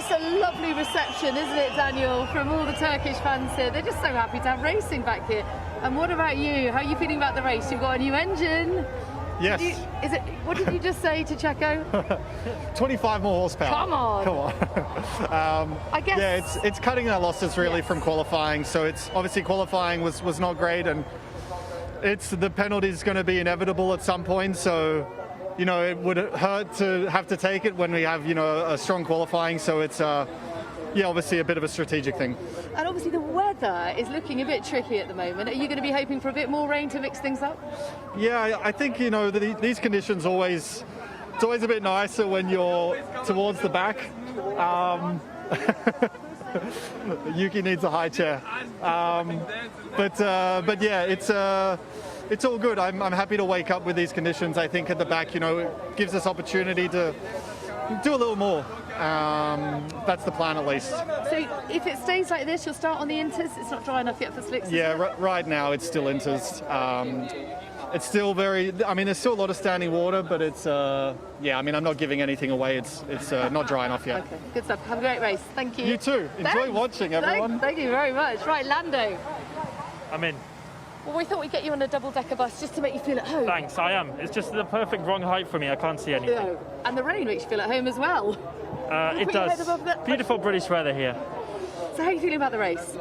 It's a lovely reception, isn't it, Daniel, from all the Turkish fans here. They're just so happy to have racing back here. And what about you? How are you feeling about the race? You've got a new engine. Yes. What did you just say to Checo? 25 more horsepower. Come on. Come on. I guess. Yeah, it's cutting our losses really from qualifying. So it's obviously qualifying was not great, and the penalty is going to be inevitable at some point. So, you know, it would hurt to have to take it when we have, you know, a strong qualifying. So it's obviously a bit of a strategic thing. And obviously the weather is looking a bit tricky at the moment. Are you going to be hoping for a bit more rain to mix things up? Yeah, I think, you know, these conditions it's always a bit nicer when you're towards the back. Yuki needs a high chair. But yeah, it's all good. I'm happy to wake up with these conditions. I think at the back, you know, it gives us opportunity to do a little more. That's the plan, at least. So if it stays like this, you'll start on the inters. It's not dry enough yet for slicks. Yeah, right now it's still inters. It's still there's still a lot of standing water, but it's I'm not giving anything away. It's not dry enough yet. Okay, good stuff. Have a great race. Thank you. You too. Enjoy watching, everyone. Thank you very much. Right, Lando. I'm in. Well, we thought we'd get you on a double-decker bus just to make you feel at home. Thanks, I am. It's just the perfect wrong height for me. I can't see anything. No. And the rain makes you feel at home as well. It does. Beautiful British weather here. So how are you feeling about the race?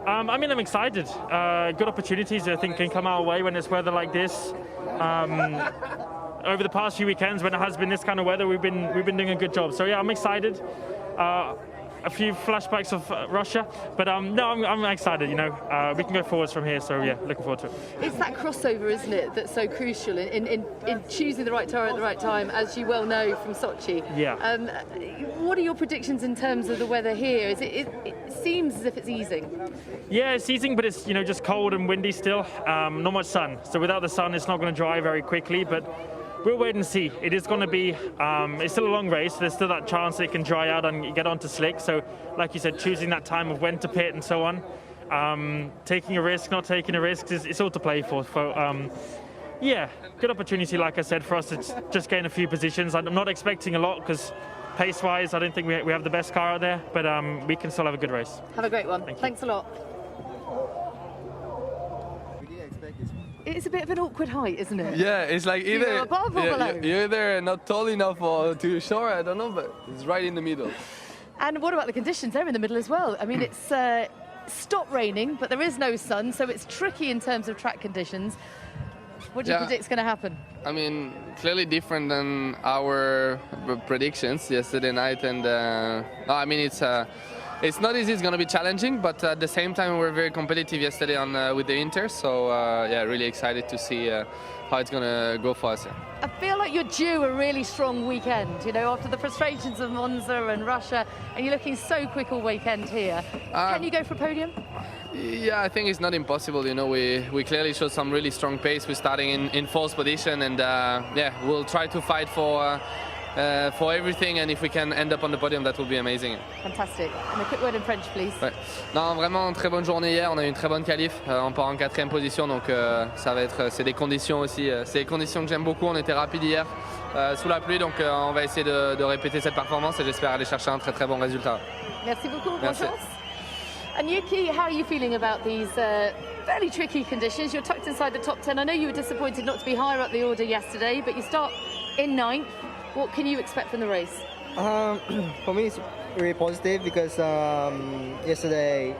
I'm excited. Good opportunities, I think, can come our way when it's weather like this. Over the past few weekends, when it has been this kind of weather, we've been doing a good job. So yeah, I'm excited. A few flashbacks of Russia, but no, I'm excited. You know, we can go forwards from here. So yeah, looking forward to it. It's that crossover, isn't it, that's so crucial in choosing the right tire at the right time, as you well know from Sochi. Yeah. What are your predictions in terms of the weather here? It seems as if it's easing. Yeah, it's easing, but it's just cold and windy still. Not much sun. So without the sun, it's not going to dry very quickly, but we'll wait and see. It is going to be, it's still a long race. There's still that chance that it can dry out and get onto slick. So, like you said, choosing that time of when to pit and so on. Taking a risk, not taking a risk, it's all to play for. Yeah, good opportunity, like I said, for us to just gain a few positions. I'm not expecting a lot because pace-wise, I don't think we have the best car out there, but we can still have a good race. Have a great one. Thanks a lot. It's a bit of an awkward height, isn't it? Yeah, it's like either above or below. You're either not tall enough or too short, I don't know, but it's right in the middle. And what about the conditions? They're in the middle as well. I mean, it's stopped raining, but there is no sun, so it's tricky in terms of track conditions. What do you predict is going to happen? I mean, clearly different than our predictions yesterday night, and it's not easy. It's going to be challenging, but at the same time, we were very competitive yesterday with the Inter. So really excited to see how it's going to go for us. I feel like you're due a really strong weekend. You know, after the frustrations of Monza and Russia, and you're looking so quick all weekend here. Can you go for a podium? Yeah, I think it's not impossible. You know, we clearly showed some really strong pace. We're starting in fourth position, and we'll try to fight for everything, and if we can end up on the podium, that will be amazing. Fantastic. And a quick word in French, please. Ouais. Non, vraiment une très bonne journée hier. On a eu une très bonne qualif. On part en 4e position, donc c'est des conditions aussi. C'est des conditions que j'aime beaucoup. On était rapide hier sous la pluie, donc on va essayer de répéter cette performance et j'espère aller chercher un très très bon résultat. Merci beaucoup. Merci. Bonne chance. And Yuki, how are you feeling about these fairly tricky conditions? You're tucked inside the top 10. I know you were disappointed not to be higher up the order yesterday, but you start in 9th. What can you expect from the race? For me, it's really positive because yesterday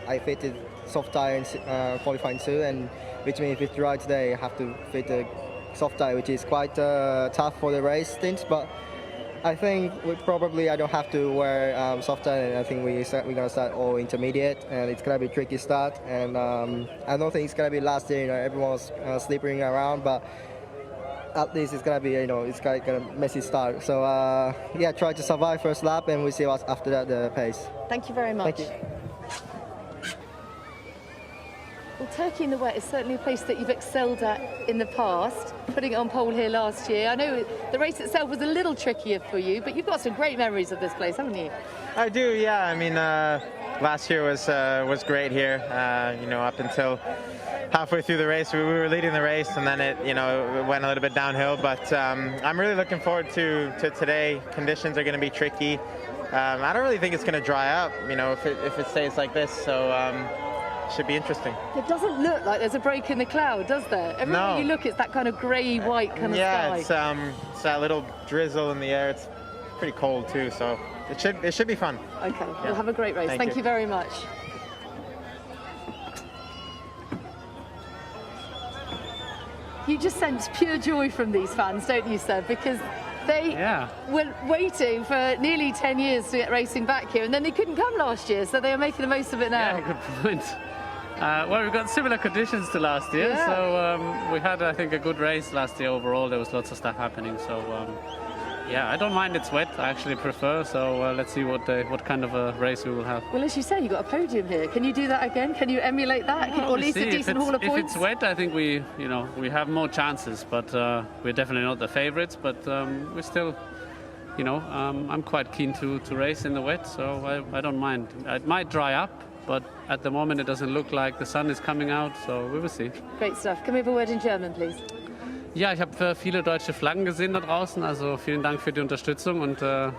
I fitted soft tire in qualifying too, and which means if it's dry today, I have to fit a soft tire, which is quite tough for the race stints. But I think I don't have to wear soft tire. I think we're gonna start all intermediate, and it's gonna be a tricky start. And I don't think it's gonna be last year. You know, everyone's sleeping around, but at least it's gonna be, you know, it's gonna messy start. So try to survive first lap, and we'll see what's after that the pace. Thank you very much. Thank you. Well, Turkey in the wet is certainly a place that you've excelled at in the past, putting it on pole here last year. I know the race itself was a little trickier for you, but you've got some great memories of this place, haven't you? I do, yeah. I mean, last year was great here. You know, up until halfway through the race, we were leading the race, and then it went a little bit downhill. But I'm really looking forward to today. Conditions are going to be tricky. I don't really think it's going to dry up, you know, if it stays like this. So should be interesting. It doesn't look like there's a break in the cloud, does there? Everywhere you look, it's that kind of grey-white kind of sky. Yeah, it's that little drizzle in the air. It's pretty cold too, so it should be fun. Okay, we'll have a great race. Thank you very much. You just sense pure joy from these fans, don't you, sir? Because they were waiting for nearly 10 years to get racing back here, and then they couldn't come last year, so they are making the most of it now. Yeah, good point. Well, we've got similar conditions to last year, so we had, I think, a good race last year overall. There was lots of stuff happening, so yeah, I don't mind it's wet. I actually prefer, so let's see what kind of a race we will have. Well, as you say, you've got a podium here. Can you do that again? Can you emulate that? Well, or at least a decent haul of points? If it's wet, I think we have more chances, but we're definitely not the favourites, but we're still, I'm quite keen to race in the wet, so I don't mind. It might dry up, but at the moment it doesn't look like the sun is coming out, so we will see. Great stuff. Can we have a word in German, please? Ja, ich habe viele deutsche Flaggen gesehen da draußen, also vielen Dank für die Unterstützung und ja,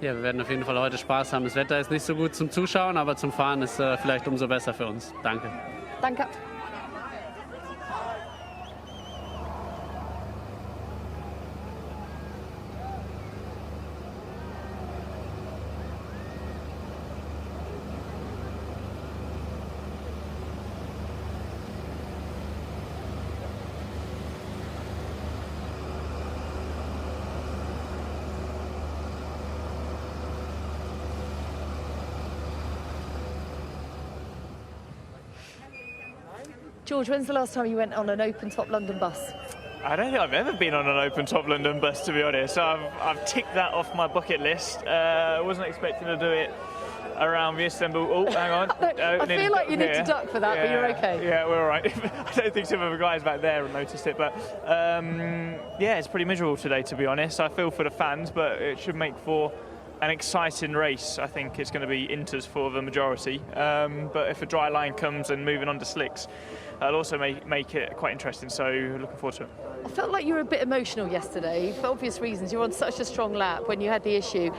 wir werden auf jeden Fall heute Spaß haben. Das Wetter ist nicht so gut zum Zuschauen, aber zum Fahren ist vielleicht umso besser für uns. Danke. Danke. George, when's the last time you went on an open-top London bus? I don't think I've ever been on an open-top London bus, to be honest. So I've ticked that off my bucket list. I wasn't expecting to do it around the Istanbul. Oh, hang on. I feel like you need to duck for that, but you're okay. Yeah, we're all right. I don't think some of the guys back there have noticed it, but yeah, it's pretty miserable today, to be honest. I feel for the fans, but it should make for an exciting race. I think it's going to be Inters for the majority, but if a dry line comes and moving on to slicks, it'll also make it quite interesting, so looking forward to it. I felt like you were a bit emotional yesterday, for obvious reasons. You were on such a strong lap when you had the issue.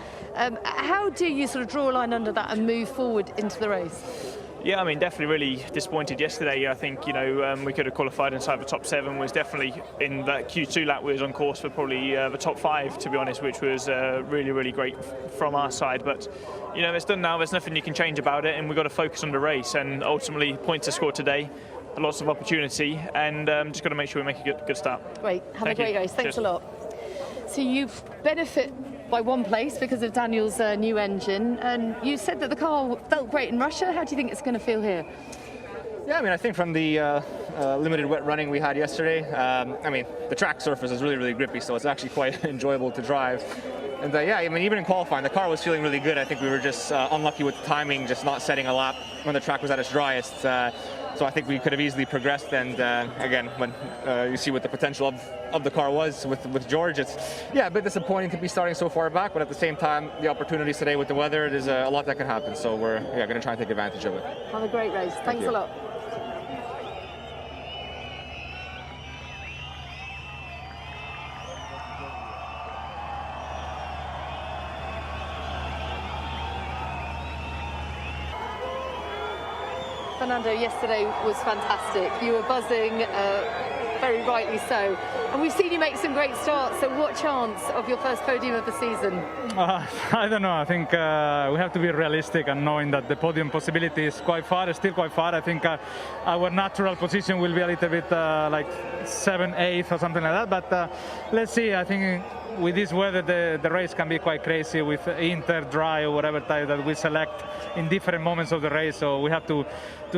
How do you sort of draw a line under that and move forward into the race? Yeah, I mean, definitely really disappointed yesterday. I think, we could have qualified inside the top 7. Was definitely in that Q2 lap was on course for probably the top 5, to be honest, which was really, really great from our side. But, it's done now. There's nothing you can change about it, and we've got to focus on the race. And ultimately, points are scored today. Lots of opportunity, and just got to make sure we make a good start. Great. Have a great race. Thanks a lot. So you benefit by one place because of Daniel's new engine, and you said that the car felt great in Russia. How do you think it's going to feel here? Yeah, I mean, I think from the limited wet running we had yesterday, the track surface is really, really grippy, so it's actually quite enjoyable to drive. And yeah, I mean, even in qualifying, the car was feeling really good. I think we were just unlucky with the timing, just not setting a lap when the track was at its driest. So I think we could have easily progressed. And again, when you see what the potential of the car was with George, it's a bit disappointing to be starting so far back. But at the same time, the opportunities today with the weather, there's a lot that can happen. So we're going to try and take advantage of it. Have a great race. Thanks a lot. Fernando, yesterday was fantastic. You were buzzing, very rightly so. And we've seen you make some great starts, so what chance of your first podium of the season? I don't know. I think we have to be realistic and knowing that the podium possibility is quite far, still quite far. I think our natural position will be a little bit like 7th, 8th or something like that. But let's see. I think with this weather, the race can be quite crazy with Inter, dry, or whatever type that we select in different moments of the race. So we have to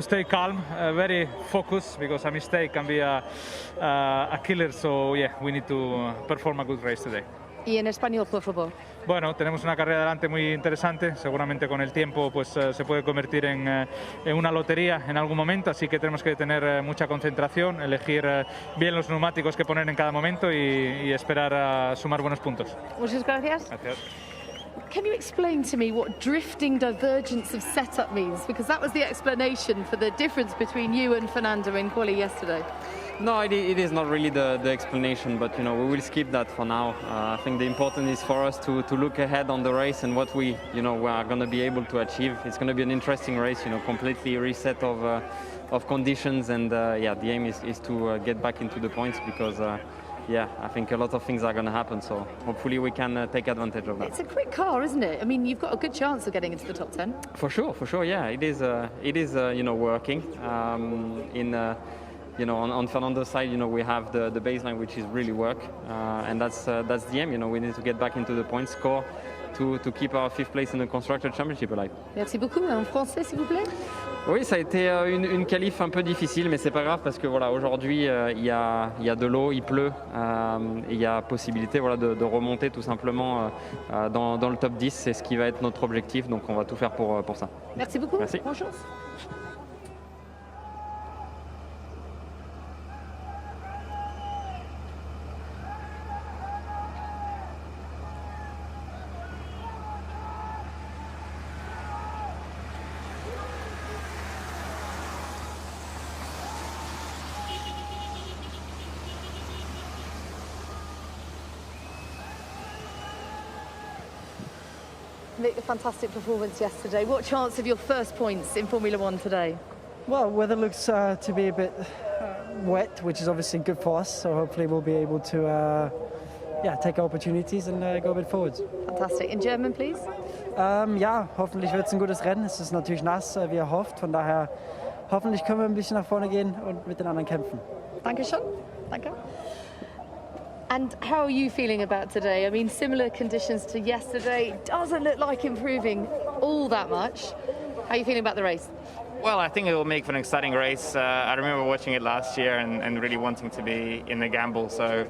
stay calm, very focused, because a mistake can be a killer. So yeah, we need to perform a good race today. Y en español, por favor. Bueno, tenemos una carrera delante muy interesante. Seguramente con el tiempo pues se puede convertir en una lotería en algún momento, así que tenemos que tener mucha concentración, elegir bien los neumáticos que poner en cada momento y esperar a sumar buenos puntos. Muchas gracias. Gracias. Can you explain to me what drifting divergence of setup means? Because that was the explanation for the difference between you and Fernando in quali yesterday. No, it is not really the explanation, but we will skip that for now. I think the important is for us to look ahead on the race and what we are going to be able to achieve. It's going to be an interesting race, completely reset of conditions, and the aim is to get back into the points because. I think a lot of things are going to happen, so hopefully we can take advantage of that. It's a quick car, isn't it? I mean, you've got a good chance of getting into the top 10. For sure, yeah. It is working. On Fernando's side, we have the baseline, which is really work, and that's the aim. We need to get back into the point score to keep our 5th place in the Constructor Championship alive. Merci beaucoup. En français, s'il vous plaît. Oui, ça a été une qualif un peu difficile, mais c'est pas grave parce que voilà, aujourd'hui il y a de l'eau, il pleut, et il y a possibilité de remonter tout simplement dans le top 10. C'est ce qui va être notre objectif, donc on va tout faire pour ça. Merci beaucoup. Merci. Bonne chance. Nick, a fantastic performance yesterday. What chance of your first points in Formula One today? Well, weather looks to be a bit wet, which is obviously good for us. So hopefully we'll be able to take opportunities and go a bit forwards. Fantastic. In German, please? Ja, hoffentlich wird es ein gutes Rennen. Es ist natürlich nass, wie erhofft. Von daher hoffentlich können wir ein bisschen nach vorne gehen und mit den anderen kämpfen. Dankeschön. Danke. And how are you feeling about today? I mean, similar conditions to yesterday. Doesn't look like improving all that much. How are you feeling about the race? Well, I think it will make for an exciting race. I remember watching it last year and really wanting to be in the gamble. So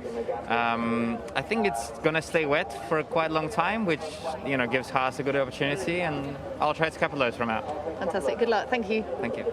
I think it's going to stay wet for quite a long time, which gives Haas a good opportunity. And I'll try to capitalize from that. Fantastic. Good luck. Thank you. Thank you.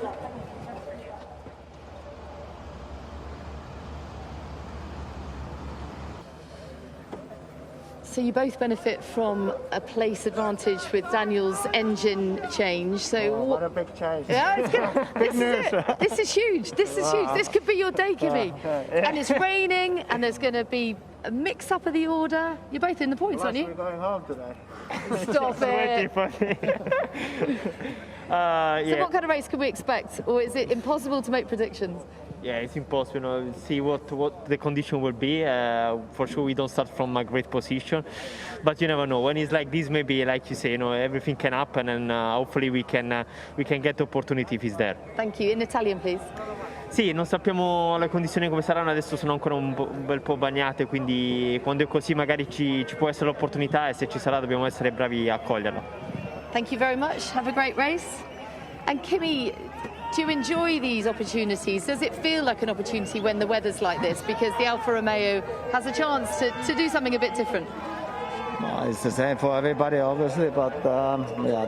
So you both benefit from a place advantage with Daniel's engine change. So what a big change! Yeah, it's good. Big news. This is huge. This is huge. This could be your day, Kimi. And it's raining, and there's going to be a mix-up of the order. You're both in the points, aren't you? We're going home today. Stop it. So what kind of race can we expect, or is it impossible to make predictions? Yeah, it's impossible. See what the condition will be. For sure, we don't start from a great position, but you never know. When it's like this, maybe like you say, everything can happen, and hopefully we can get the opportunity if it's there. Thank you. In Italian, please. Sì, non sappiamo le condizioni come saranno, adesso sono ancora un bel po' bagnate, quindi quando è così magari ci può essere l'opportunità e se ci sarà dobbiamo essere bravi a coglierla. Thank you very much. Have a great race. And Kimi, do you enjoy these opportunities? Does it feel like an opportunity when the weather's like this? Because the Alfa Romeo has a chance to do something a bit different. Well, it's the same for everybody, obviously, but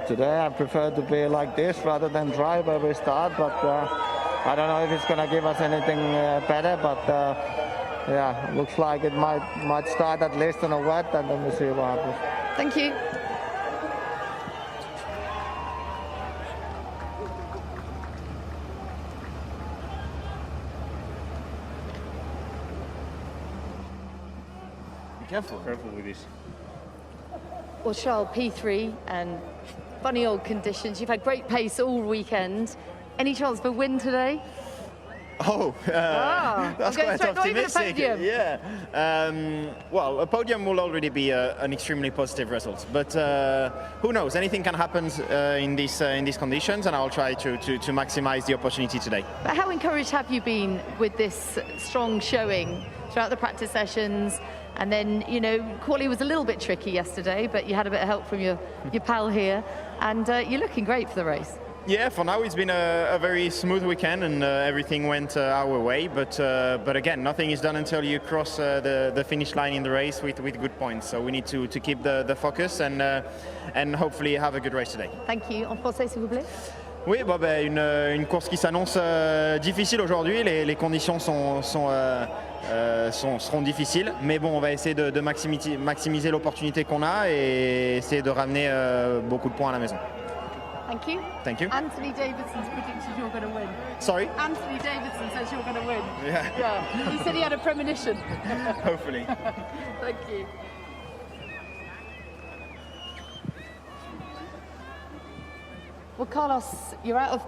today I prefer to be like this rather than dry where we start, but I don't know if it's going to give us anything better, but looks like it might start at least on a wet, and then we'll see what happens. Thank you. Careful with this. Well, Charles, P3 and funny old conditions. You've had great pace all weekend. Any chance for a win today? That's quite optimistic. Yeah. Well, a podium will already be an extremely positive result, but who knows? Anything can happen in these conditions, and I'll try to maximize the opportunity today. But how encouraged have you been with this strong showing throughout the practice sessions? And then, quali was a little bit tricky yesterday, but you had a bit of help from your pal here, and you're looking great for the race. Yeah, for now it's been a very smooth weekend, and everything went our way. But again, nothing is done until you cross the finish line in the race with good points. So we need to keep the focus and hopefully have a good race today. Thank you. En français, s'il vous plaît. Oui, une course qui s'annonce difficile aujourd'hui. Les conditions seront difficiles, mais bon, on va essayer de maximiser l'opportunité qu'on a et essayer de ramener beaucoup de points à la maison. Thank you. Thank you. Anthony Davidson's predicted you're going to win. Sorry? Anthony Davidson says you're going to win. Yeah. He said he had a premonition. Hopefully. Thank you. Well, Carlos, you're out of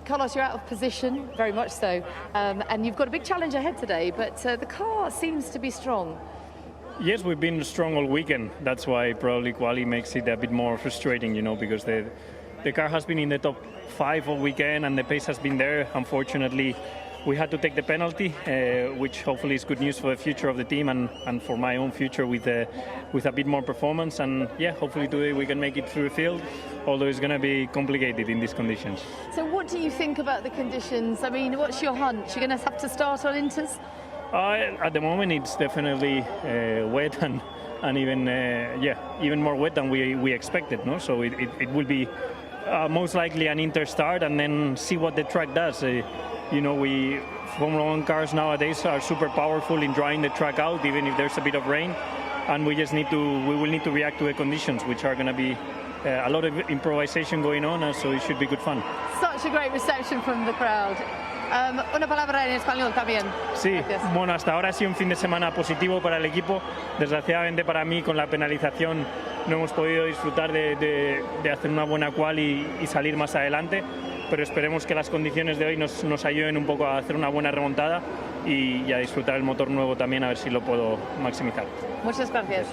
Carlos, you're out of position, very much so, and you've got a big challenge ahead today. But the car seems to be strong. Yes, we've been strong all weekend. That's why probably quali makes it a bit more frustrating, you know, because the car has been in the top 5 all weekend and the pace has been there. Unfortunately, we had to take the penalty, which hopefully is good news for the future of the team and for my own future with a bit more performance. And yeah, hopefully today we can make it through the field, although it's going to be complicated in these conditions. So what do you think about the conditions? I mean, what's your hunch? You're going to have to start on Inters? At the moment, it's definitely wet and even more wet than we expected. No, so it will be most likely an Inter start, and then see what the track does. You know, Formula 1 cars nowadays are super powerful in drying the track out, even if there's a bit of rain, and we will need to react to the conditions, which are going to be a lot of improvisation going on, so it should be good fun. Such a great reception from the crowd. Una palabra en español también. Sí, gracias. Bueno, hasta ahora ha sido un fin de semana positivo para el equipo. Desgraciadamente para mí, con la penalización, no hemos podido disfrutar de hacer una buena qual y salir más adelante, pero esperemos que las condiciones de hoy nos ayuden un poco a hacer una buena remontada y a disfrutar el motor nuevo también, a ver si lo puedo maximizar. Muchas gracias.